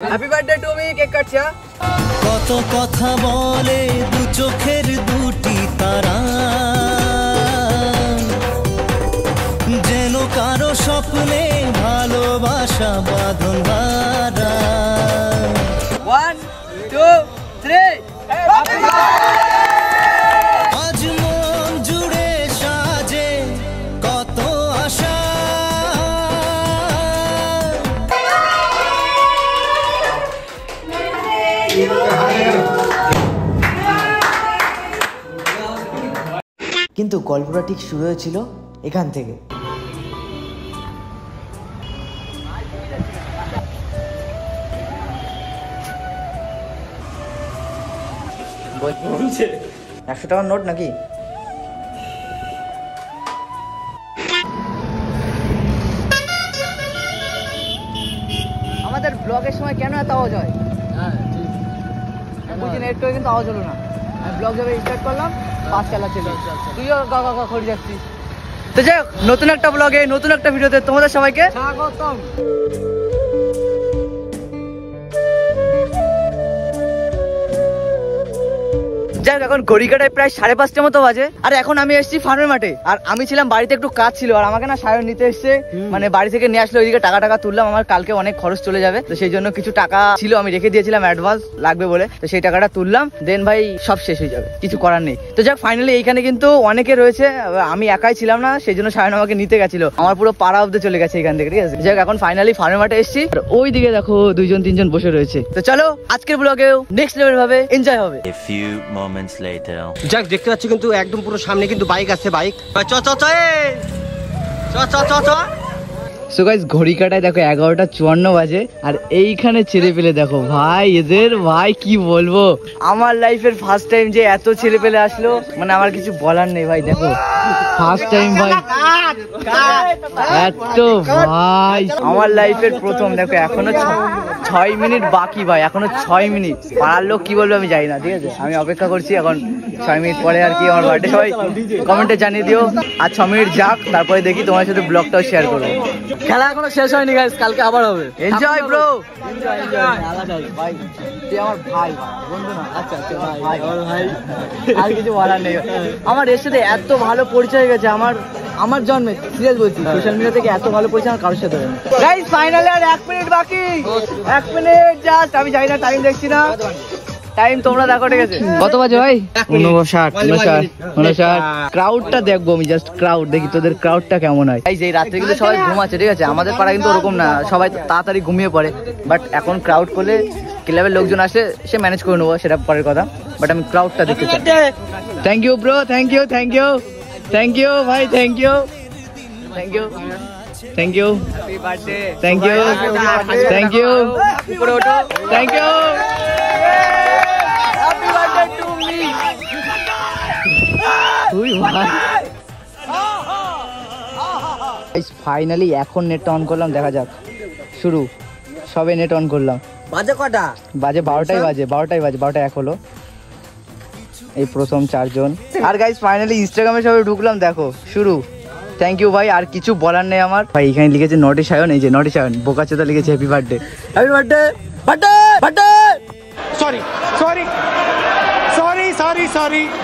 Happy birthday to me. Cake কাটছে। কত কথা বলে দু চোখের দুটি তারা, যেন কারো স্বপ্নে ভালোবাসা বাঁধন হারা। 1 2 3 আজ মন জুড়ে সাজে কত আশা, কিন্তু গল্পটা ঠিক শুরু হয়েছিল এখান থেকে। বলছে 100 টাকার নোট নাকি? আমাদের ব্লগের সময় কেন এত আওয়াজ হয়? বুঝি নেট করে কিন্তু আওয়াজ হলো না। আমি ব্লগ যাবে স্টার্ট করলাম, পাঁচ চালা ছিল, তুইও গা করে যাচ্ছিস। তো যাই হোক, নতুন একটা ব্লগে নতুন একটা ভিডিওতে তোমাদের সবাইকে স্বাগতম। যাই হোক, এখন ঘড়ি কাটায় প্রায় 5:30 মতো বাজে। আর এখন আমি এসেছি ফার্মের মাঠে। আর আমি ছিলাম বাড়িতে, একটু কাজ ছিল। আর আমাকে না সায়ন নিতে এসছে, মানে বাড়ি থেকে নিয়ে আসলে ওইদিকে টাকা তুললাম। আমার কালকে অনেক খরচ চলে যাবে, তো সেই জন্য কিছু টাকা ছিল আমি রেখে দিয়েছিলাম অ্যাডভান্স লাগবে বলে। তো সেই টাকাটা তুললাম, দেন ভাই সব শেষ হয়ে যাবে, কিছু করার নেই। তো যাক, ফাইনালি এইখানে কিন্তু অনেকে রয়েছে, আমি একাই ছিলাম না, সেই জন্য সায়ন আমাকে নিতে গেছিল। আমার পুরো পাড়া অব্দি চলে গেছে এখান থেকে, ঠিক আছে। যাক, এখন ফাইনালি ফার্মের মাঠে এসেছি। আর ওই দিকে দেখো 2-3জন বসে রয়েছে। তো চলো, আজকের ব্লগেও নেক্সট লেভেল ভাবে এনজয় হবে। A few moments later. যাক, দেখতে পাচ্ছি কিন্তু একদম পুরো সামনে কিন্তু বাইক আছে, বাইক। সো গাইস, ঘড়ি কাটায় দেখো 11:54 বাজে। আর এইখানে ছেলে পেলে দেখো ভাই, এদের ভাই কি বলবো, আমার লাইফের ফার্স্ট টাইম যে এত ছেলে পেলে আসলো, মানে আমার কিছু বলার নেই ভাই। দেখো ফার্স্ট টাইম ভাই, এত ভাই আমার লাইফের প্রথম। দেখো এখনো 6 মিনিট বাকি ভাই, এখনো 6 মিনিট। পাড়ার লোক কি বলবে আমি জানি না, ঠিক আছে। আমি অপেক্ষা করছি, এখন 6 মিনিট পরে আর কি আমার বার্থডে। সবাই কমেন্টে জানিয়ে দিও। আর 6 মিনিট যাক, তারপরে দেখি তোমার সাথে ব্লগটাও শেয়ার করবো। খেলা এখনো শেষ হয়নি গাইস, কালকে আবার হবে। এনজয় ব্রো, এনজয় ভাই। তুই আমার ভাই, বন্ধু না। আচ্ছা ভাই, আমার ভাই, আর কিছু বলার নেই। আমার এর সাথে এত ভালো পরিচয় হয়ে গেছে আমার জন্মে, সিরিয়াস বলছি। সোশ্যাল মিডিয়া থেকে এত ভালো পরিচয় আমার কারোর সাথে হয়নি। গাইস ফাইনালি আর 1 মিনিট বাকি, 1 মিনিট জাস্ট। আমি জানি না, টাইম দেখছি না, টাইম তোমরা দেখো, ঠিক আছে। কত বাজে ভাই? 59। ক্রাউডটা দেখবো আমি, জাস্ট ক্রাউড দেখি, তোদের ক্রাউডটা কেমন হয়। এই যে রাত্রে কিন্তু সবাই ঘুমাচ্ছে, ঠিক আছে। আমাদের পাড়া কিন্তু ওরকম না, সবাই তাড়াতাড়ি ঘুমিয়ে পড়ে। বাট এখন ক্রাউড করলে ক্লাবের লোকজন আসে, সে ম্যানেজ করে নেবো, সেটা পরের কথা। বাট আমি ক্রাউডটা দেখতে চাই। Thank you bro, thank you ভাই, thank you. Thank you, happy birthday. Thank you, উপরে ওঠো। Thank you, happy birthday to me. তুই ভাই ফাইনালি এখন নেটটা অন করলাম, দেখা যাক শুরু। সবে নেট অন করলাম। বাজে কটা? বাজে 12টাই বাজে, 12:01 হলো। এই প্রথম 4 জন। আর গাইস ফাইনালি ইনস্টাগ্রামে সবাই ঢুকলাম, দেখো শুরু। থ্যাংক ইউ ভাই, আর কিছু বলার নেই আমার ভাই। এখানে লিখেছে নটি সায়ন, এই যে নটি সায়ন, বোকাচোদা লিখেছে happy birthday, happy birthday, birthday. Sorry.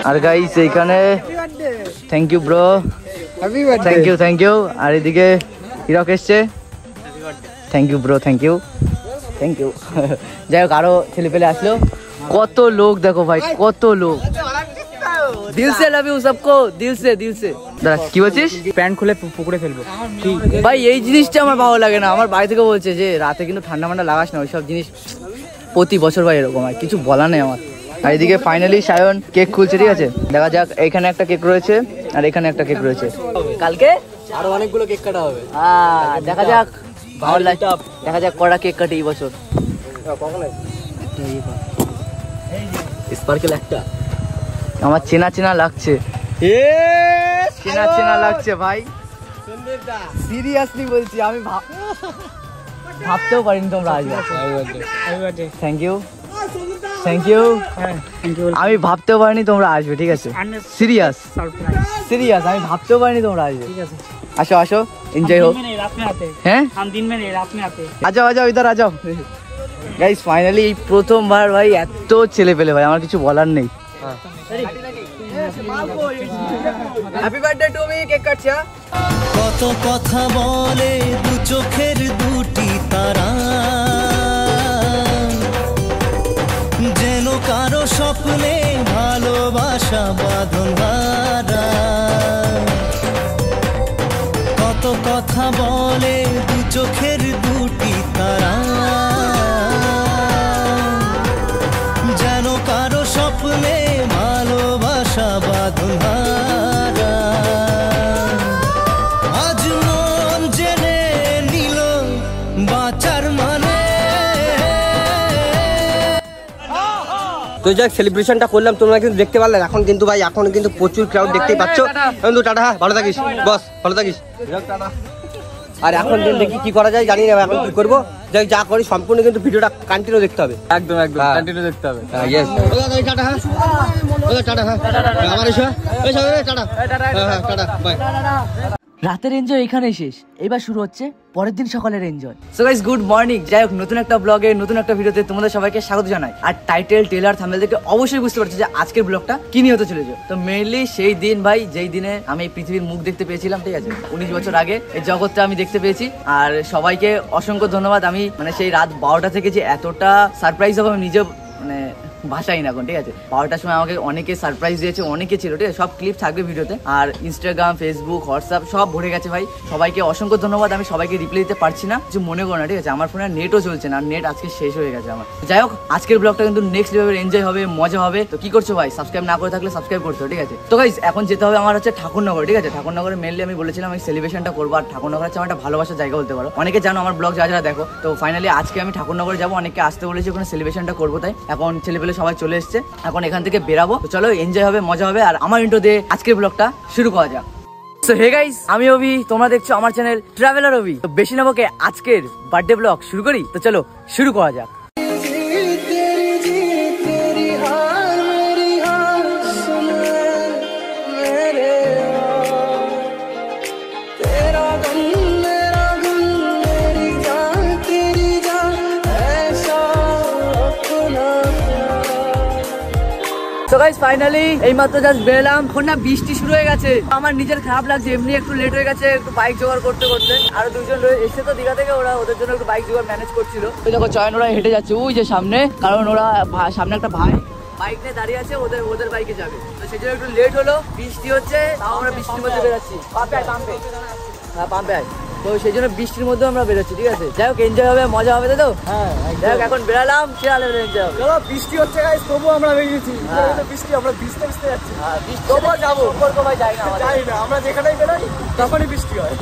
আর গাইস এইখানে thank you bro, thank you. আর এদিকে হিরক এসছে, thank you bro, thank you. যাই হোক, আরো ছেলে পেলে আসলো, কত লোক দেখো ভাই, কত লোক। দিল সে লাভ ইউ সবকো, দিল সে। দাদা কি বলছিস? প্যান্ট খুলে পুকুরে ফেলবো ভাই এই জিনিসটা আমার ভালো লাগে না। আমার বাড়ি থেকে বলছে যে রাতে কিন্তু ঠান্ডা লাগাস না, ওইসব জিনিস প্রতি বছর ভাই এরকম হয়, কিছু বলা নেই আমার। আর এদিকে ফাইনালি সায়ন কেক খুলছে, ঠিক আছে। দেখা যাক, এইখানে একটা কেক রয়েছে আর এখানে একটা কেক রয়েছে। কালকে আরো অনেকগুলো কেক কাটা হবে। দেখা যাক, দেখা যাক কটা কেক কাটে এই বছর। স্পার্কেল একটা আমার চেনা লাগছে, চেনা লাগছে ভাই, সিরিয়াসলি বলছি। আমি ভাবতেও পারিনি তোমরা আসবে। Thank you. আমি ভাবতেও পারিনি তোমরা আসবে, ঠিক আছে। সিরিয়াস আমি ভাবতেও পারিনি তোমরা আসবে। আসো एंजॉय हो। हैं हम दिन में नहीं रात में आते हैं। आ जाओ इधर आ जाओ। গাইস ফাইনালি এই প্রথমবার ভাই এত ছেলে পেলে ভাই, আমার কিছু বলার নেই। Happy birthday to me, cake কাটছি। কত কথা বলে দু চোখের দুটি তারা, যেন কারো স্বপ্নে ভালোবাসা বাঁধন হারা। কত কথা বলে দু চোখের দুটি তারা, যেন কারো স্বপ্নে ভালোবাসা বাঁধন হারা। আজ মন জেনে নিল বাঁচার মানে। তো যাক সেলিব্রেশনটা করলাম, তোমরা কিন্তু দেখতে পারলে। এখন কিন্তু ভাই এখন কিন্তু প্রচুর ক্রাউড দেখতেই পাচ্ছ। বন্ধু টাটা, হ্যাঁ ভালো থাকিস বস, ভালো থাকিস। আর এখন কিন্তু দেখি কি করা যায়, জানি না এখন কি করবো। যাই যা করি সম্পূর্ণ কিন্তু ভিডিওটা কন্টিনিউ দেখতে হবে। একদম একদম কন্টিনিউ দেখতে হবে। ইয়েস টাটা, হ্যাঁ টাটা, হ্যাঁ আমার এসো টাটা, হ্যাঁ টাটা বাই। রাতের এনজয় এখানেই শেষ, এবার শুরু হচ্ছে পরের দিন সকালের enjoy. So guys good morning. যাই হোক, নতুন একটা ব্লগে নতুন একটা ভিডিওতে তোমাদের সবাইকে স্বাগত জানাই। আর টাইটেল ট্রেলার থাম্বনেল দেখে অবশ্যই বুঝতে পারছো যে আজকের ব্লগটা কি নিয়ে হতে চলেছে। তো মেইনলি সেই দিন ভাই যেই দিনে আমি এই পৃথিবীর মুখ দেখতে পেয়েছিলাম, ঠিক আছে, 19 বছর আগে এই জগৎটা আমি দেখতে পেয়েছি। আর সবাইকে অসংখ্য ধন্যবাদ। আমি মানে সেই রাত 12টা থেকে যে এতটা সারপ্রাইজ হবে আমি নিজে মানে ভাষাই না এখন, ঠিক আছে। 12টার সময় আমাকে অনেকে সারপ্রাইজ দিয়েছে, অনেকে ছিল, ঠিক আছে। সব ক্লিপ থাকবে ভিডিওতে। আর ইনস্টাগ্রাম, ফেসবুক, হোয়াটসঅ্যাপ সব ভরে গেছে ভাই। সবাইকে অসংখ্য ধন্যবাদ। আমি সবাইকে রিপ্লাই দিতে পারছি না, কিছু মনে করো না, ঠিক আছে। আমার ফোনে নেটও চলছে না, নেট আজকে শেষ হয়ে গেছে আমার। যাই হোক, আজকের ব্লগটা কিন্তু নেক্সট লেভেলের এনজয় হবে, মজা হবে। তো কি করছো ভাই, সাবস্ক্রাইব না করে থাকলে সাবস্ক্রাইব করতে হবে, ঠিক আছে। তো গাইস এখন যেতে হবে আমার হচ্ছে ঠাকুরনগর, ঠিক আছে। ঠাকুরনগরে মেনলি আমি বলেছিলাম আমি সেলিব্রেশনটা করবো। আর ঠাকুরনগর হচ্ছে আমার একটা ভালোবাসার জায়গা বলতে পারো। অনেকে জানো আমার ব্লগ যারা যারা দেখো। তো ফাইনালি আজকে আমি ঠাকুরনগরে যাবো, অনেকে আসতে বলেছি ওখানে সেলিব্রেশনটা করবো। তাই এখন ছেলেপেলে সবাই চলে এসছে, এখন এখান থেকে বেরাবো। তো চলো এনজয় হবে, মজা হবে। আর আমার ইন্ট্রো দিয়ে আজকের ব্লগটা শুরু করা যাক। সো হে গাইস, আমি অভি, তোমরা দেখছো আমার চ্যানেল ট্রাভেলার অভি। তো বেশি নেবো কে, আজকের বার্থডে ব্লগ শুরু করি। তো চলো শুরু করা যাক। তো গাইস ফাইনালি এইমাত্র জাস্ট বেরলাম। এখন না বৃষ্টি শুরু হয়ে গেছে, আমার নিজের খারাপ লাগছে। এমনি একটু লেট হয়ে গেছে, একটু বাইক জোগাড় করতে করতে। আরো দুজন এসে তো দীঘা থেকে, ওরা ওদের জন্য একটু বাইক জোগাড় ম্যানেজ করছিল। ওই দেখো চয়ন ওরা হেঁটে যাচ্ছে ওই যে সামনে, কারণ ওরা সামনে একটা ভাই বাইক নিয়ে দাঁড়িয়ে আছে, ওদের বাইকে যাবে। তো সেই জন্য একটু লেট হলো, বৃষ্টি হচ্ছে, তাও আমরা বৃষ্টির মধ্যে বেরোচ্ছি। পাম্পে হ্যাঁ পাম্পে আয়। তো সেই জন্য বৃষ্টির মধ্যে আমরা বেরোচ্ছি, ঠিক আছে। যাই হোক এনজয় হবে, মজা হবে, তাই তো। হ্যাঁ যাই হোক এখন বেরালাম, সেরালে এনজয় হবে। চলো বৃষ্টি হচ্ছে গাইস, তবুও আমরা বেরিয়েছি। বৃষ্টি আমরা ভিজতে যাচ্ছি। হ্যাঁ বৃষ্টি তবুও যাবো, করবো ভাই, যাই না আমরা যেখানেই বেরোই তখনই বৃষ্টি হয়।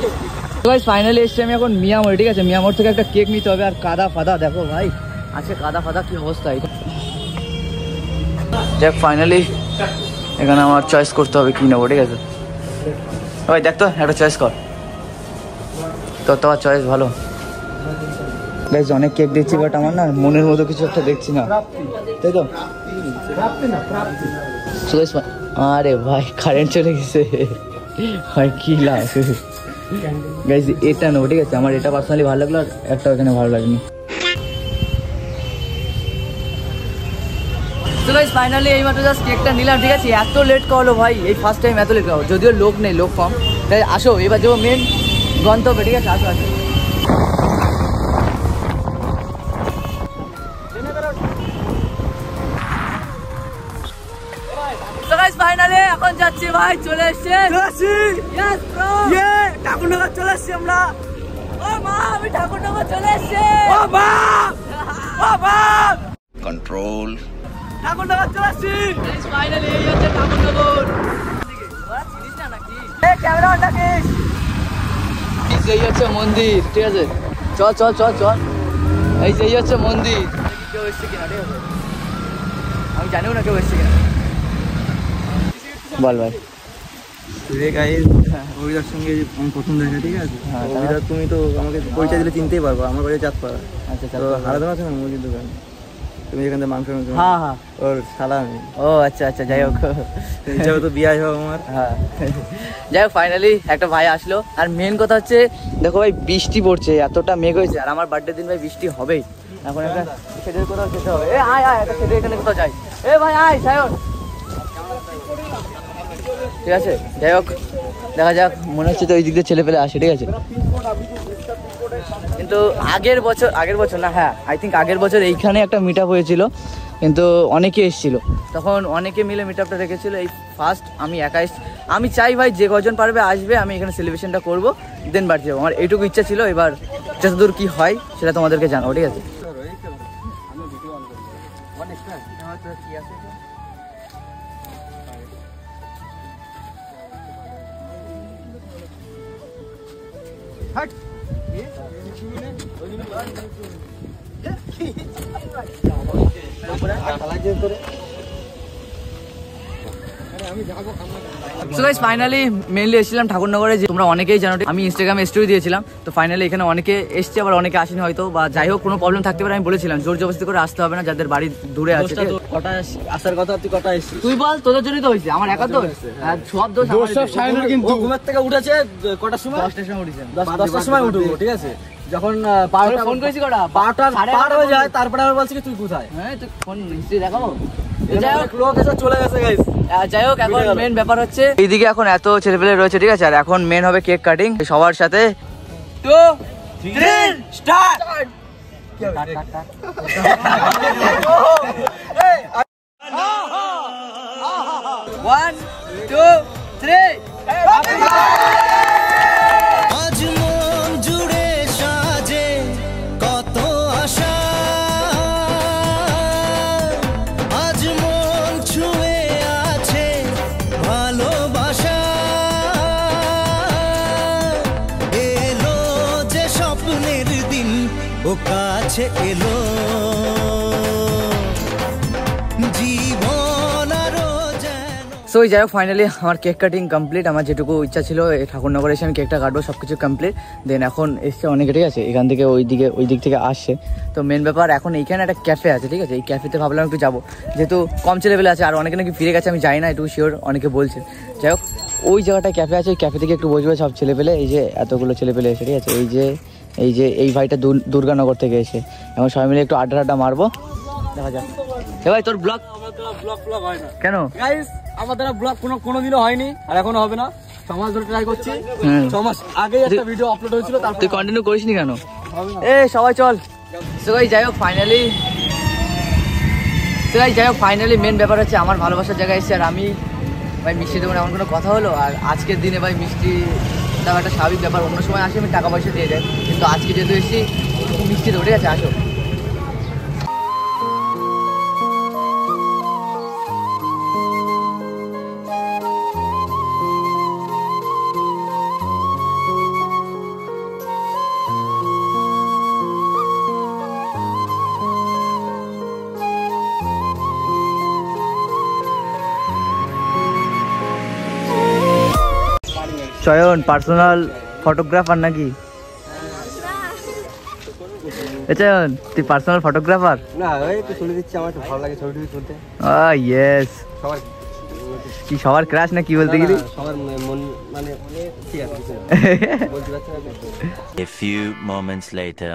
তো গাইস ফাইনালি এসছি আমি এখন মিয়ামোড়, ঠিক আছে। মিয়ামোড় থেকে একটা কেক নিতে হবে। আর কাদা ফাদা দেখো ভাই, আজকে কাদা ফাদা কি অবস্থা। যাক ফাইনালি এখানে আমার চয়েস করতে হবে কি নেবো, ঠিক আছে। ভাই দেখ তো একটা চয়েস কর, তোর তো চয়েস ভালো। গাইস অনেক কেক দেখছি, বাট আমার না মনের মতো কিছু একটা দেখছি না, তাই তো। আরে ভাই কারেন্ট চলে গেছে ভাই, কি লাভ। গাইস এটা নেবো, ঠিক আছে। আমার এটা পার্সোনালি ভালো লাগলো, আর একটা এখানে ভালো লাগেনি। তো গাইস ফাইনালি এইমাত্র জাস্ট কেকটা নিলাম, ঠিক আছে। এত লেট করলো ভাই, এই ফার্স্ট টাইম এত লেট করো। যদিও লোক নেই, লোক কম। তাই আসো এবার যাবো মেন গন্তব্যে, ঠিক আছে। আসো আসো। তো গাইস ফাইনালি এখন যাচ্ছি ভাই, চলে এসেছে ঠাকুরনগর চলে এসছি আমরা। ও মা, আমি ঠাকুরনগর চলে এসছি। ও মা, ও মা, কন্ট্রোল। ঠাকুরনগর চলে আসছি। ফাইনালি এই হচ্ছে ঠাকুরনগর। চিনিস না নাকি? ক্যামেরা অন রাখিস। এই হচ্ছে মন্দির, ঠিক আছে। চল চল চল চল, এই হচ্ছে মন্দির। কেউ এসছে কিনা, ঠিক আছে। আমি জানিও না কেউ এসছে কিনা। বল ভাই। অভিদার সঙ্গে আমি প্রথম দেখা, ঠিক আছে। অভিদার তুমি তো আমাকে পরিচয় দিলে চিনতেই পারবো, আমার বাড়ি চাঁদপাড়া। আচ্ছা তো হারাদান আছে না মুরগির দোকান, তুমি এখান থেকে মাংস, হ্যাঁ হ্যাঁ ওর শালা আমি। ও আচ্ছা আচ্ছা, যাই হোক তো বিয়ে হবে আমার। হ্যাঁ যাই হোক ফাইনালি একটা ভাই আসলো। আর মেন কথা হচ্ছে দেখো ভাই, বৃষ্টি পড়ছে, এতটা মেঘ হয়েছে। আর আমার বার্থডে দিন ভাই বৃষ্টি হবেই। এখন একটা ছেলের কোথাও যেতে হবে। এ আয় আয়, একটা ছেলে এখানে কোথাও যাই। এ ভাই আয় সায়ন, ঠিক আছে। যাই হোক দেখা যাক, মনে হচ্ছে তো ওই দিক দিয়ে ছেলে পেলে আসে, ঠিক আছে। কিন্তু আগের বছর না, হ্যাঁ আই থিঙ্ক আগের বছর এইখানে একটা মিট আপ হয়েছিল, কিন্তু অনেকে এসেছিল, তখন অনেকে মিলে মিট আপটা রেখেছিল। এই ফার্স্ট আমি একা এসেছি। আমি চাই ভাই যে কজন পারবে আসবে, আমি এখানে সেলিব্রেশনটা করবো, দেন বাড়ি যাবো। আমার এইটুকু ইচ্ছা ছিল, এবার যতদূর কি হয় সেটা তোমাদেরকে জানাবো, ঠিক আছে। সো গাইস ফাইনালি মেইনলি এসেছিলাম ঠাকুরনগরে, যে তোমরা অনেকেই জানো, আমি ইনস্টাগ্রামে স্টোরি দিয়েছিলাম। তো ফাইনালি এখানে অনেকে এসছে, আবার অনেকে আসেনি হয়তো, বা যাই হোক কোনো প্রবলেম থাকতে পারে। আমি বলেছিলাম জোর জবরদস্তি করে আসতে হবে না, যাদের বাড়ি দূরে আছে। কটা আসার কথা, তুই কটা এসেছিস? তুই বল, তোদের জন্যই তো হয়েছে, আমার একা দোষ? সব দোষ সব সায়নের। কিন্তু ঘুমের থেকে উঠেছে কটার সময়? 10টার সময় উঠেছেন। 10টার সময় উঠবো, ঠিক আছে। যখন ফোন করেছি কটা, 12টা পার হয়ে যায়, তারপরে আবার বলছি কি তুই কোথায়? হ্যাঁ তুই ফোন হিস্ট্রি দেখাবো। লোক এসে চলে গেছে গাইস। যাই হোক এখন মেন ব্যাপার হচ্ছে, এইদিকে এখন এত ছেলেপেলে রয়েছে, ঠিক আছে। আর এখন মেন হবে কেক কাটিং সবার সাথে। 2 3 স্টার্ট। 1 2 3। আজ মন জুড়ে সাজে কত আশা, আজ মন ছুঁয়ে আছে ভালোবাসা, এলো যে স্বপ্নের দিন ও কাছে এলো, জীবন আরো যেন। সো যাই হোক ফাইনালি আমার কেক কাটিং কমপ্লিট। আমার যেটুকু ইচ্ছা ছিল এই ঠাকুরনগরে এসে আমি কেকটা কাটবো, সব কিছু কমপ্লিট। দেন এখন এসছে অনেকে, ঠিক আছে, এখান থেকে ওই দিক থেকে আসছে। তো মেন ব্যাপার এখন এইখানে একটা ক্যাফে আছে, ঠিক আছে। এই ক্যাফেতে ভাবলাম একটু যাবো, যেহেতু কম ছেলেবেলে আছে, আর অনেকে নাকি ফিরে গেছে, আমি যাই না, একটু শিওর, অনেকে বলছে। যাই হোক ওই জায়গাটায় ক্যাফে আছে, ওই ক্যাফে থেকে একটু বসবে সব ছেলেপেলে, এই যে এতগুলো ছেলেপেলে এসে, ঠিক আছে। এই ভাইটা দুর্গানগর থেকে এসে, এখন সবাই মিলে একটু আড্ডা মারবো, দেখা যাক। ভাই তোর ব্লগ হয় না কেন? গাইস আমার দ্বারা ব্লগ কোনোদিনও হয়নি, আর এখনো হবে না। 6 মাস ধরে ট্রাই করছি। 6 মাস আগে একটা ভিডিও আপলোড হয়েছিল, তারপর তুই কন্টিনিউ করিসনি কেন? এ সবাই চল। সো গাইস যাই হোক ফাইনালি মেন ব্যাপার হচ্ছে আমার ভালোবাসার জায়গায় এসেছে, আর আমি ভাই মিষ্টি দেবো না এমন কোনো কথা হলো। আর আজকের দিনে ভাই মিষ্টি দেওয়া একটা স্বাভাবিক ব্যাপার, অন্য সময় আসে আমি টাকা পয়সা দিয়ে দেয়, কিন্তু আজকে যেহেতু এসেছি মিষ্টি দেবো, ঠিক আছে। আসো। চয়ন পার্সোনাল ফটোগ্রাফার নাকি? চয়ন তুই পার্সোনাল ফটোগ্রাফার? না ওই তো তুলে দিচ্ছি, আমার একটু ভালো লাগে ছবি তুলতে। ইয়েস। কি সবার ক্রাশ না কি বলতে গেলি? সবার মন মানে ঠিক আছে, বলতে পারছি না। A few moments later.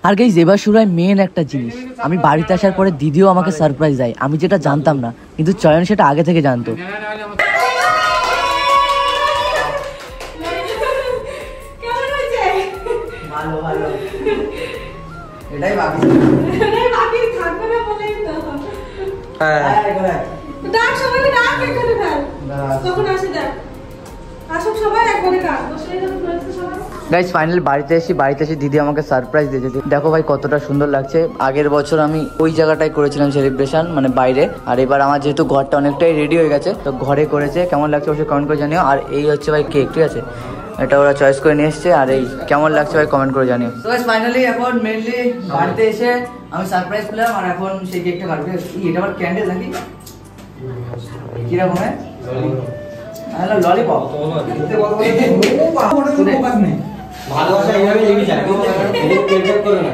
আর গাইস এবার শুরু হয় মেন একটা জিনিস। আমি বাড়িতে আসার পরে দিদিও আমাকে সারপ্রাইজ দেয়, আমি যেটা জানতাম না, কিন্তু চয়ন সেটা আগে থেকে জানতো। এটাই বাকি থাকবে না বলেই তো। ডাক সবাইকে, ডাক এখানে ফেল, কখন আসে দেখ, আসুক সবাই একবারে কাজ বসে সবাই। গাইস ফাইনালি বাড়িতে এসে দিদি আমাকে সারপ্রাইজ দিয়েছে। দেখো ভাই কতটা সুন্দর লাগছে। আগের বছর আমি ওই জায়গাটায় করেছিলাম সেলিব্রেশন, মানে বাইরে, আর এবার আমার যেহেতু ঘরটা অনেকটাই রেডি হয়ে গেছে, তো ঘরে করেছে। কেমন লাগছে অবশ্যই কমেন্ট করে জানিও। আর এই হচ্ছে ভাই কেক, ঠিক আছে, এটা ওরা চয়েস করে নিয়ে এসছে। আর এই কেমন লাগছে ভাই কমেন্ট করে জানিও। তো গাইস ফাইনালি এখন মেইনলি বাড়িতে এসে আমি সারপ্রাইজ পেলাম, আর এখন সেই কেকটা কাটবো। এটা আবার ক্যান্ডেল নাকি কিরকম? Hello lollipop. ভালোবাসা এইভাবে লেগে যায়, কেউ করে না।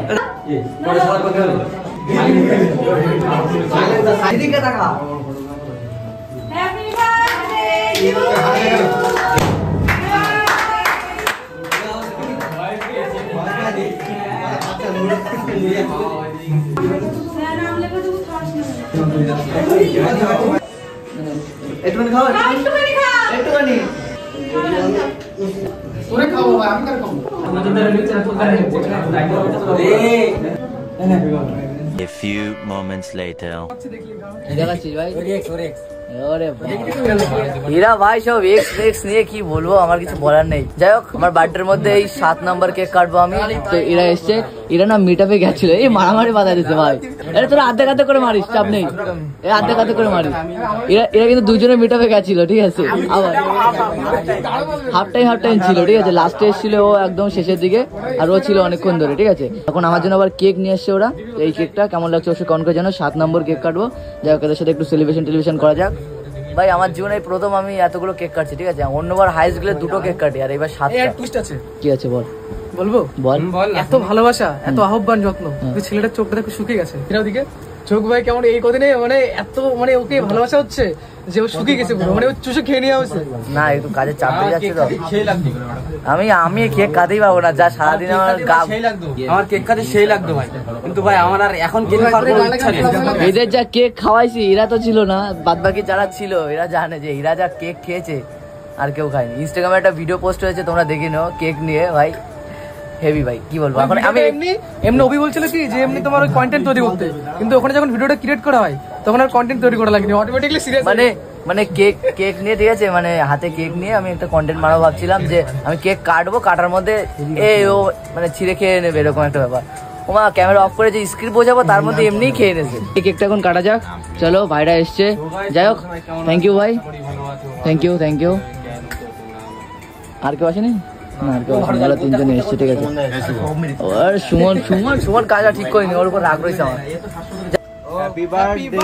পরে সবার কথা হলো এদিকে টাকা। Happy birthday to you. একটুখানি খাও, একটুখানি ওরে খাও বাবা, আমি কার খাবো? A few moments later. দেখাচ্ছিস ভাই? হীরা ভাই সব এক্স নিয়ে কি বলবো, আমার কিছু বলার নেই। যাই হোক, আমার বার্থডের মধ্যে এই 7 নম্বর কেক কাটবো আমি। তো এরা এসছে, এরা না মিট আপে গেছিল, এই মারামারি বাধা দিচ্ছে ভাই। এটা তোরা আধে করে মারিস, চাপ নেই, এই আধে করে মারিস। এরা কিন্তু দুজনে মিট আপে গেছিল, ঠিক আছে। আবার হাফ টাইম ছিল, ঠিক আছে। লাস্টে এসেছিল ও একদম শেষের দিকে, আর ও ছিল অনেকক্ষণ ধরে, ঠিক আছে। এখন আমার জন্য আবার কেক নিয়ে এসছে ওরা। এই কেকটা কেমন লাগছে অবশ্যই কমেন্ট করে জানো। 7 নম্বর কেক কাটবো, যাই হোক এদের সাথে একটু সেলিব্রেশন করা যাক। ভাই আমার জীবনে প্রথম আমি এতগুলো কেক কাটছি, ঠিক আছে। অন্যবার হাইস্ট গেলে 2টো কেক কাটি, আর এবার 7টা। টুইস্ট আছে, কি আছে বল? বলবো? বল। এত ভালোবাসা, এত আহ্বান যত্ন, ছেলেটার চোখটা দেখো শুকিয়ে গেছে। এরা ওদিকে চোখ ভাই কেমন এই কদিনে, মানে এত মানে ওকে ভালোবাসা হচ্ছে যে ও শুকিয়ে গেছে পুরো, মানে ও চুষে খেয়ে নিয়ে হয়েছে। না একটু কাজে চাপ দিয়ে যাচ্ছে তো, আমি কেক কাটেই পাবো না, যা সারাদিন আমার আমার কেক কাটে সেই লাগতো ভাই, কিন্তু ভাই আমার আর এখন কেক খাওয়ার কোনো ইচ্ছা নেই। এদের যা কেক খাওয়াইছি, এরা তো ছিল না, বাদ বাকি যারা ছিল এরা জানে যে এরা যা কেক খেয়েছে আর কেউ খায়নি। ইনস্টাগ্রামে একটা ভিডিও পোস্ট হয়েছে, তোমরা দেখে নাও, কেক নিয়ে ভাই হেভি ভাই, কি বলবো। এখন আমি এমনি অভি বলছিল কি যে এমনি তোমার ওই কন্টেন্ট তৈরি করতে, কিন্তু ওখানে যখন ভিডিওটা ক্রিয়েট করা হয় তখন আর কন্টেন্ট তৈরি করা লাগেনি, অটোমেটিক্যালি সিরিয়াস। মানে কেক নিয়ে, ঠিক আছে, মানে হাতে কেক নিয়ে আমি একটা কন্টেন্ট মারাবো ভাবছিলাম, যে আমি কেক কাটবো, কাটার মধ্যে ও মানে ছিঁড়ে খেয়ে নেবে, এরকম একটা ব্যাপার। ওমা ক্যামেরা অফ করে যে স্ক্রিপ্ট বোঝাবো তার মধ্যে এমনিই খেয়ে নেছে। এই কেকটা এখন কাটা যাক, চলো। ভাইরা এসছে, যাই হোক থ্যাংক ইউ ভাই, থ্যাংক ইউ। আর কেউ আসেনি? না আর কেউ আসেনি, ওরা 3 জনে এসছে, ঠিক আছে। আর সুমন কাজটা ঠিক করিনি, ওর উপর রাগ রয়েছে আমার। Happy birthday.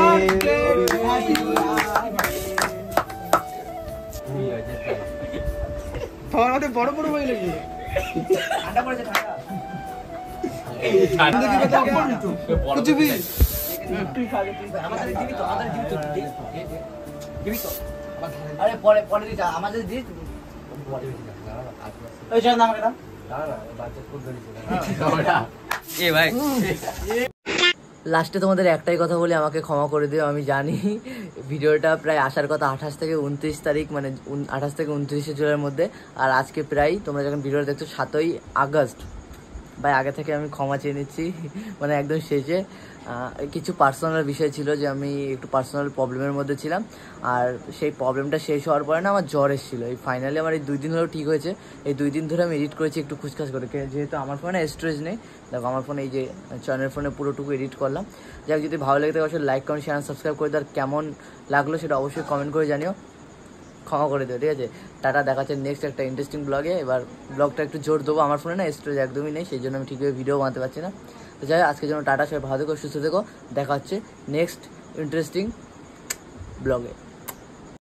আমাদের বড় হয়ে লেগে লাস্টে তোমাদের একটাই কথা বলি, আমাকে ক্ষমা করে দিও। আমি জানি ভিডিওটা প্রায় আসার কথা 28 থেকে 29 তারিখ, মানে 28 থেকে 29 জুলাইয়ের মধ্যে, আর আজকে প্রায় তোমরা যখন ভিডিওটা দেখছো 7ই আগস্ট। ভাই আগে থেকে আমি ক্ষমা চেয়ে নিচ্ছি, মানে একদম শেষে কিছু পার্সোনাল বিষয় ছিল, যে আমি একটু পার্সোনাল প্রবলেমের মধ্যে ছিলাম, আর সেই প্রবলেমটা শেষ হওয়ার পরে না আমার জ্বর এসেছিল। এই ফাইনালি আমার এই 2 দিন হলেও ঠিক হয়েছে। এই 2 দিন ধরে আমি এডিট করেছি একটু খুচখাচ করে, যেহেতু আমার ফোনে স্টোরেজ নেই। দেখো আমার ফোনে এই যে চ্যানেল ফোনে পুরোটুকু এডিট করলাম। যাক, যদি ভালো লাগে থাকে অবশ্যই লাইক কমেন্ট শেয়ার সাবস্ক্রাইব করে দেওয়ার, কেমন লাগলো সেটা অবশ্যই কমেন্ট করে জানিও, ক্ষমা করে দেবো, ঠিক আছে। টাটা, দেখাচ্ছে নেক্সট একটা ইন্টারেস্টিং ব্লগে। এবার ব্লগটা একটু জোর দেবো, আমার ফোনে না স্টোরেজ একদমই নেই, সেই জন্য আমি ঠিকভাবে ভিডিও বানাতে পারছি না। তো যাই হোক, আজকের জন্য টাটা, সবাই ভালো থেকো, সুস্থ থেকো, দেখা হচ্ছে নেক্সট ইন্টারেস্টিং ব্লগে।